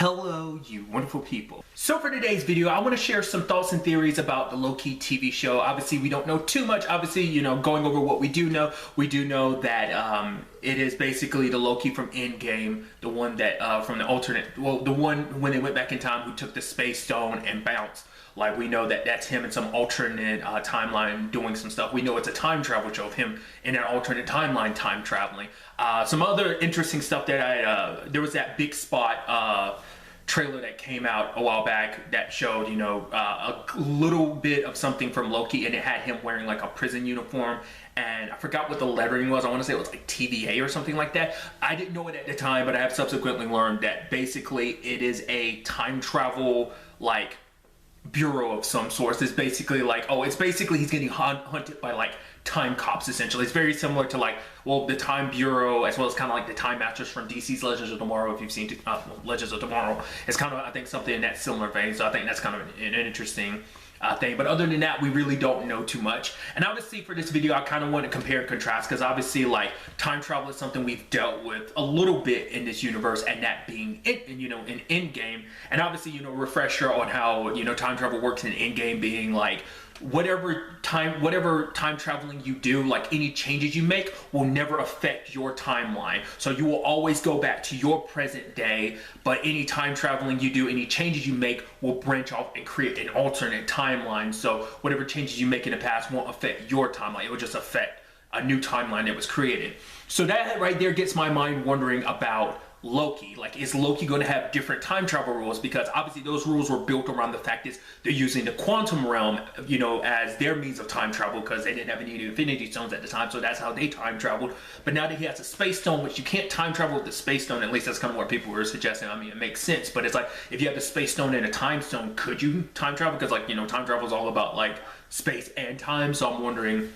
Hello, you wonderful people. So for today's video, I want to share some thoughts and theories about the Loki TV show. Obviously, we don't know too much. Obviously, going over what we do know that it is basically the Loki from Endgame, the one that from the alternate, the one when they went back in time who took the space stone and bounced. Like, we know that that's him in some alternate timeline doing some stuff. We know it's a time travel show of him in an alternate timeline time traveling. Some other interesting stuff that there was that big spot trailer that came out a while back that showed, a little bit of something from Loki, and it had him wearing like a prison uniform. And I forgot what the lettering was. I want to say it was like TVA or something like that. I didn't know it at the time, but I have subsequently learned that basically it is a time travel, like, bureau of some sort. It's basically like, it's basically he's getting hunted by like time cops essentially. It's very similar to like, the Time Bureau, as well as kind of like the Time Masters from DC's Legends of Tomorrow. If you've seen Legends of Tomorrow, it's kind of, I think, something in that similar vein. So I think that's kind of an interesting thing. But other than that, we really don't know too much. And obviously for this video, I kind of want to compare and contrast, because obviously like time travel is something we've dealt with a little bit in this universe, and that being in Endgame. And obviously, refresher on how time travel works in Endgame being like, whatever time traveling you do, like any changes you make will never affect your timeline. So you will always go back to your present day, but any time traveling you do, any changes you make will branch off and create an alternate timeline. So whatever changes you make in the past won't affect your timeline. It will just affect a new timeline that was created. So that right there gets my mind wondering about Loki. Like, is Loki going to have different time travel rules? Because obviously those rules were built around the fact is they're using the quantum realm, as their means of time travel, because they didn't have any Infinity Stones at the time, so that's how they time traveled. But now that he has a space stone, which you can't time travel with the space stone, at least that's kind of what people were suggesting. I mean, it makes sense, but it's like, if you have the space stone and a time stone, could you time travel? Because like, time travel is all about like space and time. So I'm wondering,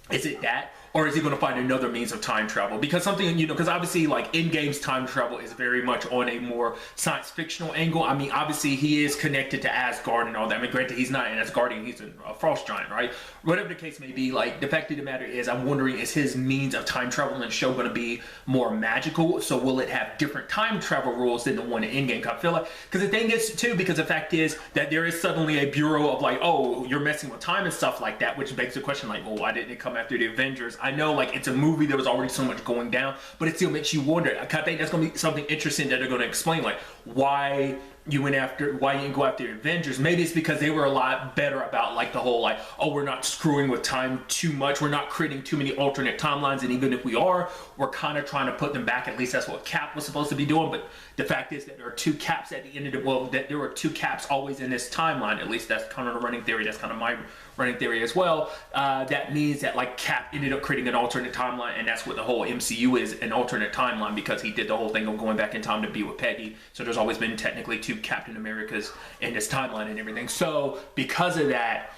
is it that? Or is he going to find another means of time travel? Because something, because obviously like Endgame's time travel is very much on a more science fictional angle. I mean, obviously he is connected to Asgard and all that. I mean, granted, he's not an Asgardian, he's a frost giant, right? Whatever the case may be, like, the fact of the matter is, I'm wondering, is his means of time travel in the show going to be more magical? So will it have different time travel rules than the one in Endgame? I feel like, because the thing is too, because the fact is that there is suddenly a bureau of like, oh, you're messing with time and stuff like that, which begs the question like, well, why didn't it come after the Avengers? I know, like, it's a movie, there was already so much going down, but it still makes you wonder. I think that's going to be something interesting that they're going to explain, like why you didn't go after the Avengers. Maybe it's because they were a lot better about like the whole like, oh, we're not screwing with time too much, we're not creating too many alternate timelines, and even if we are, we're kind of trying to put them back. At least that's what Cap was supposed to be doing. But the fact is that there are two Caps at the end of that there were two Caps always in this timeline. At least that's kind of the running theory. That's kind of my running theory as well. That means that like Cap ended up creating an alternate timeline, and that's what the whole MCU is, an alternate timeline, because he did the whole thing of going back in time to be with Peggy. So there's always been technically two Captain Americas in this timeline and everything. So because of that,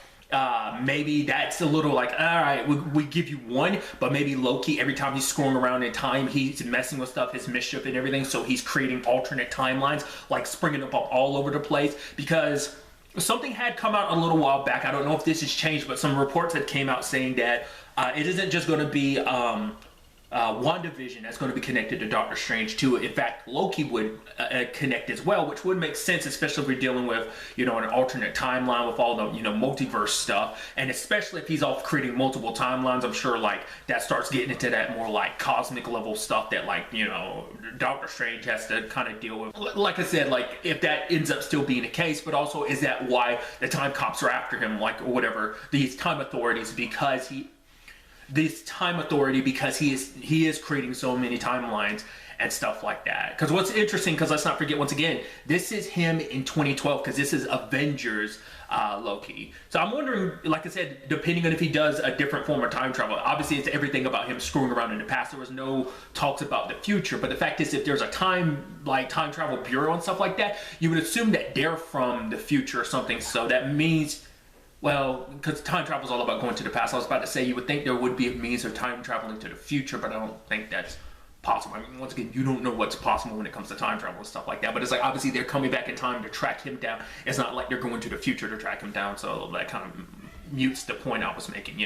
maybe that's a little like, all right, we give you one, but maybe Loki, every time he's screwing around in time, he's messing with stuff, his mischief and everything, so he's creating alternate timelines, like springing up all over the place. Because something had come out a little while back, I don't know if this has changed, but some reports had came out saying that it isn't just going to be WandaVision that's going to be connected to Doctor Strange too. In fact, Loki would connect as well, which would make sense, especially if we're dealing with, an alternate timeline with all the, multiverse stuff. And especially if he's off creating multiple timelines, I'm sure like that starts getting into that more like cosmic level stuff that like, Doctor Strange has to kind of deal with. Like I said, like if that ends up still being the case, but also is that why the time cops are after him, like, or whatever, these time authorities, because he is creating so many timelines and stuff like that. Because what's interesting, because let's not forget, once again, this is him in 2012, because this is Avengers Loki. So I'm wondering, like I said, depending on if he does a different form of time travel. Obviously it's everything about him screwing around in the past. There was no talks about the future, but the fact is, if there's a time travel bureau and stuff like that, you would assume that they're from the future or something. So that means, well, because time travel is all about going to the past. I was about to say, you would think there would be a means of time traveling to the future, but I don't think that's possible. I mean, once again, you don't know what's possible when it comes to time travel and stuff like that. But it's like, obviously, they're coming back in time to track him down. It's not like they're going to the future to track him down, so that kind of mutes the point I was making,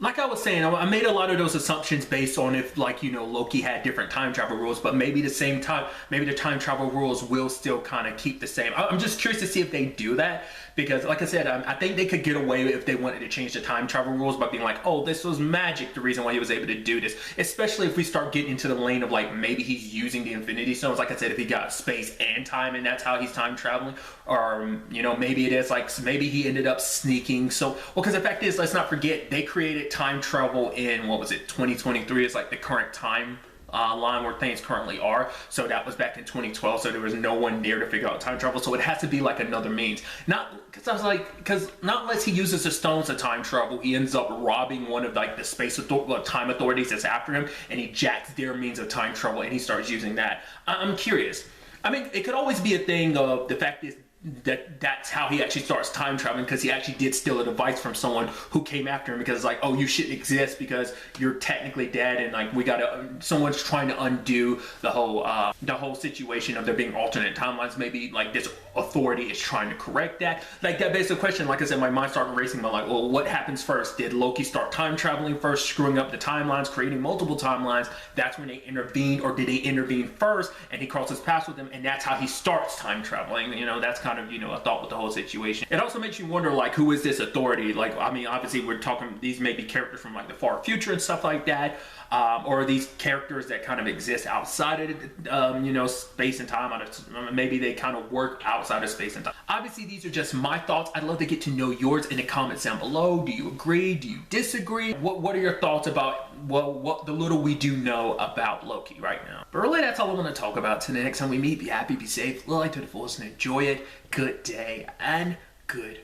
Like I was saying, I made a lot of those assumptions based on if, like, you know, Loki had different time travel rules, but maybe the same time, maybe the time travel rules will still kind of keep the same. I'm just curious to see if they do that, because like I said, I think they could get away with if they wanted to change the time travel rules by being like, oh, this was magic, the reason why he was able to do this. Especially if we start getting into the lane of like, maybe he's using the Infinity Stones, like I said, if he got space and time and that's how he's time traveling, or, you know, maybe it is like, maybe he ended up sneaking. So, well, because the fact is, let's not forget, they created time travel in, what was it, 2023 is like the current time line where things currently are. So that was back in 2012, so there was no one there to figure out time travel, so it has to be like another means. Not because I was like, because not unless he uses the stones to time travel, he ends up robbing one of like the time authorities that's after him, and he jacks their means of time travel and he starts using that. I'm curious. I mean, it could always be a thing of the fact is that's how he actually starts time traveling, because he actually did steal a device from someone who came after him, because it's like, oh, you shouldn't exist because you're technically dead, and like we gotta, someone's trying to undo the whole situation of there being alternate timelines. Maybe like this authority is trying to correct that. Like that begs the question, like I said, my mind started racing about like, well, what happens first? Did Loki start time traveling first, screwing up the timelines, creating multiple timelines? That's when they intervened, or did they intervene first and he crosses paths with them and that's how he starts time traveling? You know, that's kind of, you know, a thought with the whole situation. It also makes you wonder, like, who is this authority? Like, I mean, obviously we're talking, these may be characters from like the far future and stuff like that, or these characters that kind of exist outside of, you know, space and time. Maybe they kind of work outside of space and time. Obviously, these are just my thoughts. I'd love to get to know yours in the comments down below. Do you agree? Do you disagree? What are your thoughts about, well, what the little we do know about Loki right now? But really, that's all I want to talk about today. Next time we meet, be happy, be safe, live life to the fullest, and enjoy it. Good day and good